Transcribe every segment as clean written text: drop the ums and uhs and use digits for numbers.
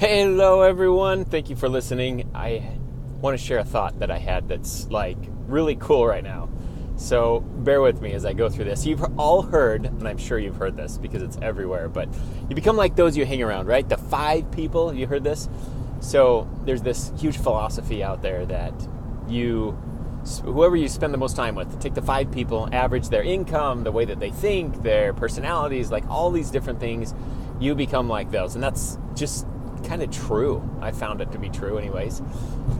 Hello everyone, thank you for listening. I want to share a thought that I had that's like really cool right now. So bear with me as I go through this. You've all heard, and I'm sure you've heard this because it's everywhere, but you become like those you hang around, right? The 5 people, have you heard this? So there's this huge philosophy out there that whoever you spend the most time with, take the 5 people, average their income, the way that they think, their personalities, like all these different things, you become like those. And that's just kind of true. I found it to be true anyways.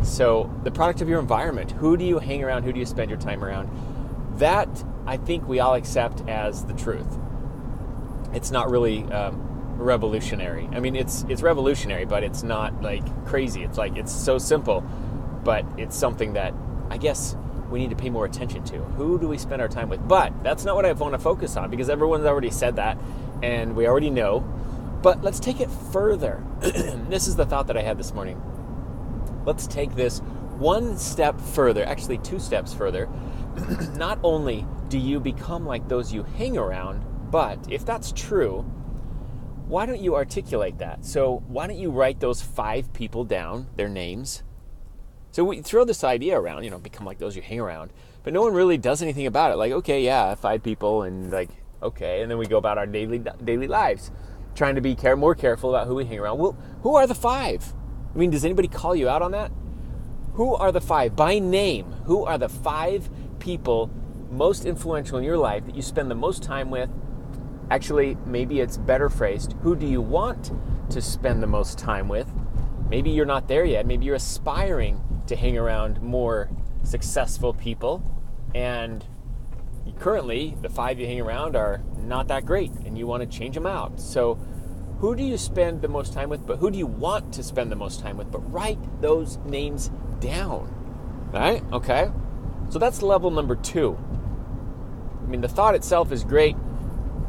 So the product of your environment, who do you hang around, who do you spend your time around? That I think we all accept as the truth. It's not really revolutionary. I mean, it's revolutionary, but it's not like crazy. It's like, it's so simple, but it's something that I guess we need to pay more attention to. Who do we spend our time with? But that's not what I want to focus on because everyone's already said that and we already know. But let's take it further. This is the thought that I had this morning. Let's take this one step further, actually 2 steps further. Not only do you become like those you hang around, but if that's true, why don't you articulate that? So why don't you write those 5 people down, their names? So we throw this idea around, become like those you hang around, but no one really does anything about it. Like, okay, yeah, 5 people, and like, okay, and then we go about our daily lives, trying to be more careful about who we hang around. Well, who are the 5? I mean, does anybody call you out on that? Who are the 5? By name, who are the 5 people most influential in your life that you spend the most time with? Actually, maybe it's better phrased. Who do you want to spend the most time with? Maybe you're not there yet. Maybe you're aspiring to hang around more successful people, and currently the 5 you hang around are not that great and you want to change them out. So who do you spend the most time with, but who do you want to spend the most time with? But write those names down, right? Okay, so that's level number 2. I mean, the thought itself is great.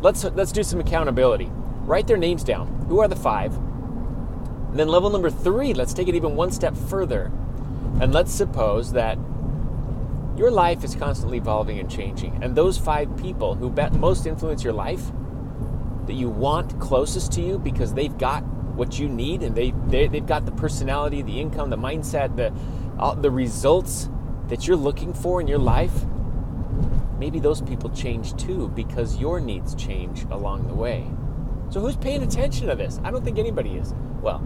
Let's do some accountability. Write their names down. Who are the 5? And then level number 3, let's take it even one step further. And let's suppose that your life is constantly evolving and changing. And those 5 people who most influence your life, that you want closest to you because they've got what you need, and they've got the personality, the income, the mindset, the results that you're looking for in your life, maybe those people change too because your needs change along the way. So who's paying attention to this? I don't think anybody is. Well,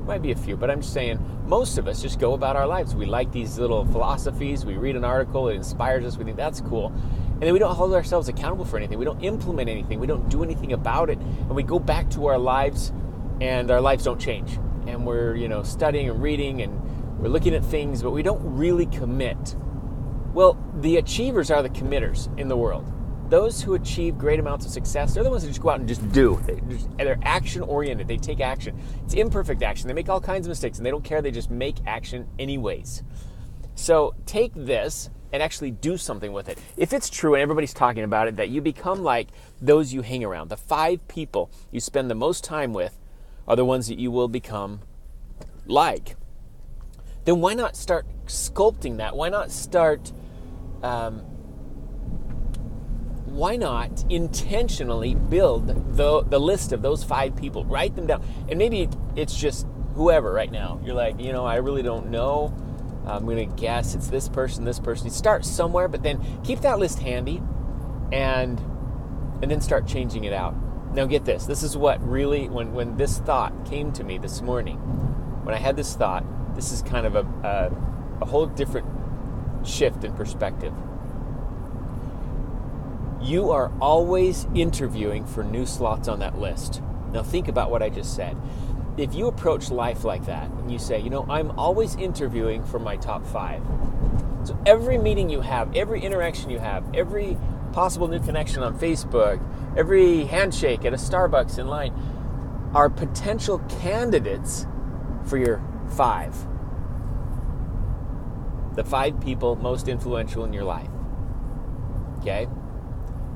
might be a few, but I'm just saying most of us just go about our lives. We like these little philosophies. We read an article, it inspires us. We think that's cool. And then we don't hold ourselves accountable for anything. We don't implement anything. We don't do anything about it. And we go back to our lives and our lives don't change. And we're, studying and reading and we're looking at things, but we don't really commit. Well, the achievers are the committers in the world. Those who achieve great amounts of success, they're the ones that just go out and just do. They're action-oriented. They take action. It's imperfect action. They make all kinds of mistakes, and they don't care. They just make action anyways. So take this and actually do something with it. If it's true, and everybody's talking about it, that you become like those you hang around, the 5 people you spend the most time with are the ones that you will become like, then why not start sculpting that? Why not start... why not intentionally build the list of those 5 people? Write them down. And maybe it's just whoever right now. You're like, I really don't know. I'm going to guess it's this person, this person. You start somewhere, but then keep that list handy and then start changing it out. Now get this. This is what really, when this thought came to me this morning, when I had this thought, this is kind of a whole different shift in perspective. You are always interviewing for new slots on that list. Now think about what I just said. If you approach life like that and you say, I'm always interviewing for my top 5. So every meeting you have, every interaction you have, every possible new connection on Facebook, every handshake at a Starbucks in line are potential candidates for your 5. The 5 people most influential in your life. Okay?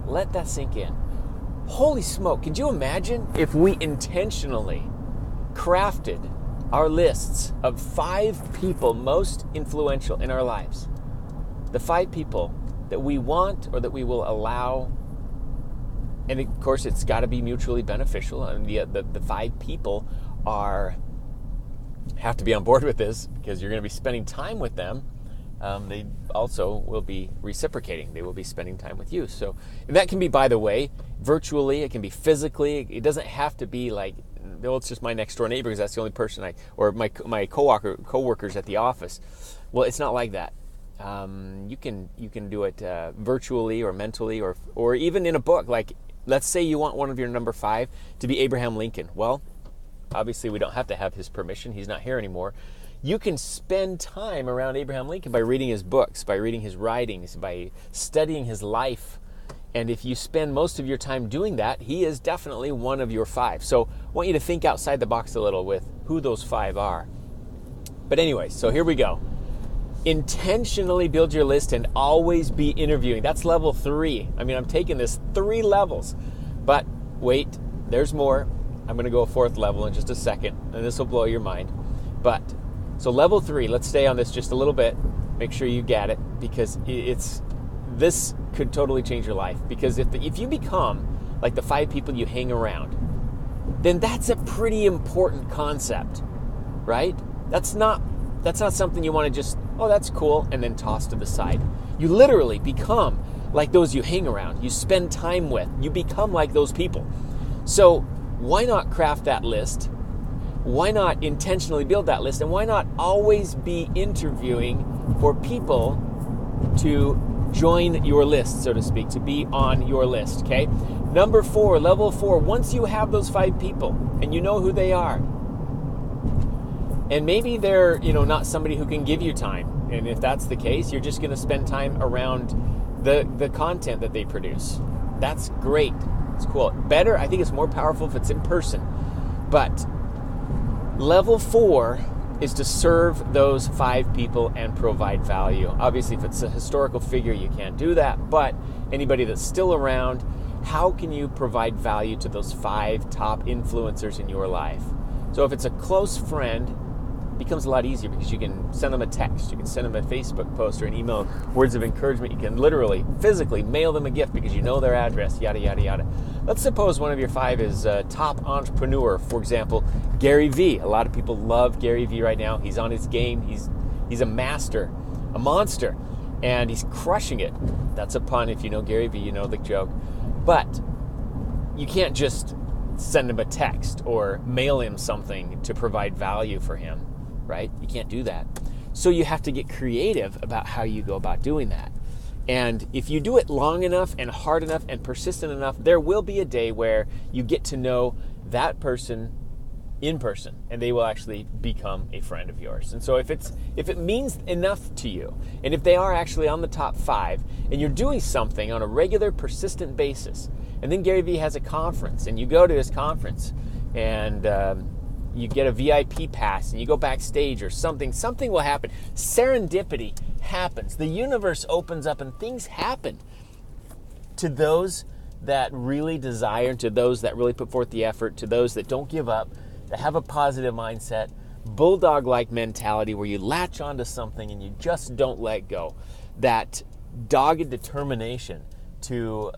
Let that sink in. Holy smoke, could you imagine if we intentionally crafted our lists of 5 people most influential in our lives? The 5 people that we want or that we will allow. And of course, it's got to be mutually beneficial. And the 5 people are have to be on board with this because you're going to be spending time with them. They also will be reciprocating. They will be spending time with you. So and that can be, by the way, virtually. It can be physically. It doesn't have to be like, well, it's just my next door neighbor because that's the only person or my coworkers at the office. Well, it's not like that. You can do it virtually or mentally or even in a book. Like, let's say you want one of your number 5 to be Abraham Lincoln. Well, obviously we don't have to have his permission. He's not here anymore. You can spend time around Abraham Lincoln by reading his books, by reading his writings, by studying his life. And if you spend most of your time doing that, he is definitely one of your 5. So I want you to think outside the box a little with who those 5 are. But anyway, so here we go. Intentionally build your list and always be interviewing. That's level 3. I mean, I'm taking this 3 levels. But wait, there's more. I'm going to go a 4th level in just a second, and this will blow your mind. But so level 3, let's stay on this just a little bit. Make sure you get it, because this could totally change your life. Because if you become like the 5 people you hang around, then that's a pretty important concept, right? That's not something you want to just, oh, that's cool, and then toss to the side. You literally become like those you hang around, you spend time with, you become like those people. So why not craft that list? Why not intentionally build that list? And why not always be interviewing for people to join your list, so to speak, to be on your list, okay? Number 4, level 4, once you have those 5 people and you know who they are, and maybe they're, not somebody who can give you time. And if that's the case, you're just going to spend time around the content that they produce. That's great. It's cool. Better, I think it's more powerful if it's in person. But level 4 is to serve those 5 people and provide value. Obviously, if it's a historical figure, you can't do that. But anybody that's still around, how can you provide value to those 5 top influencers in your life? So if it's a close friend, it becomes a lot easier because you can send them a text, you can send them a Facebook post or an email, words of encouragement. You can literally, physically mail them a gift because you know their address, yada, yada, yada. Let's suppose one of your 5 is a top entrepreneur, for example, Gary Vee. A lot of people love Gary Vee right now. He's on his game. He's a master, a monster, and he's crushing it. That's a pun. If you know Gary Vee, you know the joke. But you can't just send him a text or mail him something to provide value for him, right? You can't do that. So you have to get creative about how you go about doing that. And if you do it long enough and hard enough and persistent enough, there will be a day where you get to know that person in person, and they will actually become a friend of yours. And so if it means enough to you, and if they are actually on the top 5, and you're doing something on a regular, persistent basis, and then Gary Vee has a conference, and you go to his conference, and you get a VIP pass, and you go backstage or something will happen. Serendipity happens. The universe opens up, and things happen to those that really desire, to those that really put forth the effort, to those that don't give up, that have a positive mindset, bulldog-like mentality where you latch onto something and you just don't let go. That dogged determination to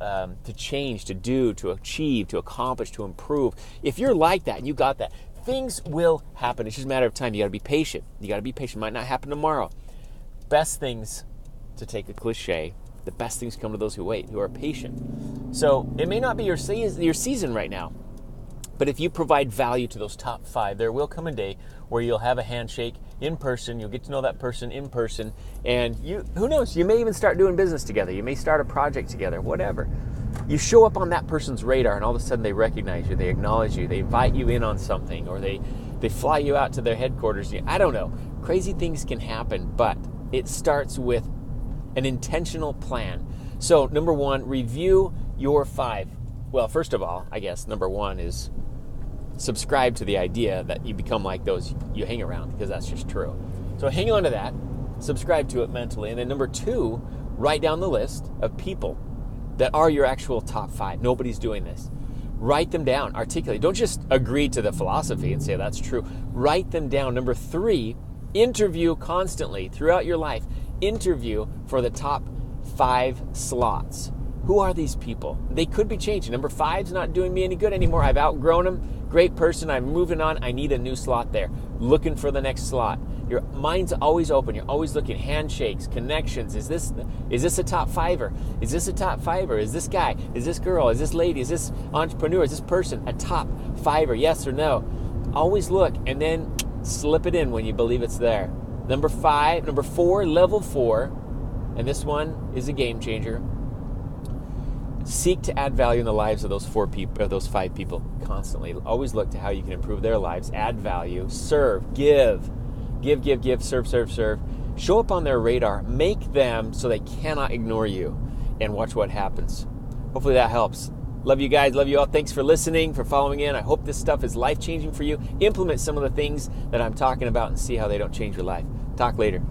change, to do, to achieve, to accomplish, to improve. If you're like that and you got that, things will happen. It's just a matter of time. You got to be patient. It might not happen tomorrow. Best things, to take a cliche, the best things come to those who wait, who are patient. So it may not be your season right now, but if you provide value to those top 5, there will come a day where you'll have a handshake in person, you'll get to know that person in person, and who knows, you may even start doing business together, you may start a project together, whatever. You show up on that person's radar and all of a sudden they recognize you, they acknowledge you, they invite you in on something, or they fly you out to their headquarters. I don't know. Crazy things can happen, but it starts with an intentional plan. So number 1, review your 5. Well, first of all, I guess number 1 is subscribe to the idea that you become like those you hang around, because that's just true. So hang on to that, subscribe to it mentally. And then number 2, write down the list of people that are your actual top 5. Nobody's doing this. Write them down, articulate. Don't just agree to the philosophy and say that's true. Write them down. Number 3, interview constantly throughout your life. Interview for the top 5 slots. Who are these people? They could be changing. Number 5's not doing me any good anymore. I've outgrown them. Great person. I'm moving on. I need a new slot there. Looking for the next slot. Your mind's always open. You're always looking. Handshakes, connections. Is this a top fiver? Is this a top fiver? Is this guy? Is this girl? Is this lady? Is this entrepreneur? Is this person a top fiver? Yes or no? Always look and then slip it in when you believe it's there. Number 4, level 4, and this one is a game changer. Seek to add value in the lives of those 4 people, or those 5 people constantly. Always look to how you can improve their lives, add value, serve, give, serve. Show up on their radar, make them so they cannot ignore you, and watch what happens. Hopefully that helps. Love you guys, love you all. Thanks for listening, for following in. I hope this stuff is life-changing for you. Implement some of the things that I'm talking about and see how they don't change your life. Talk later.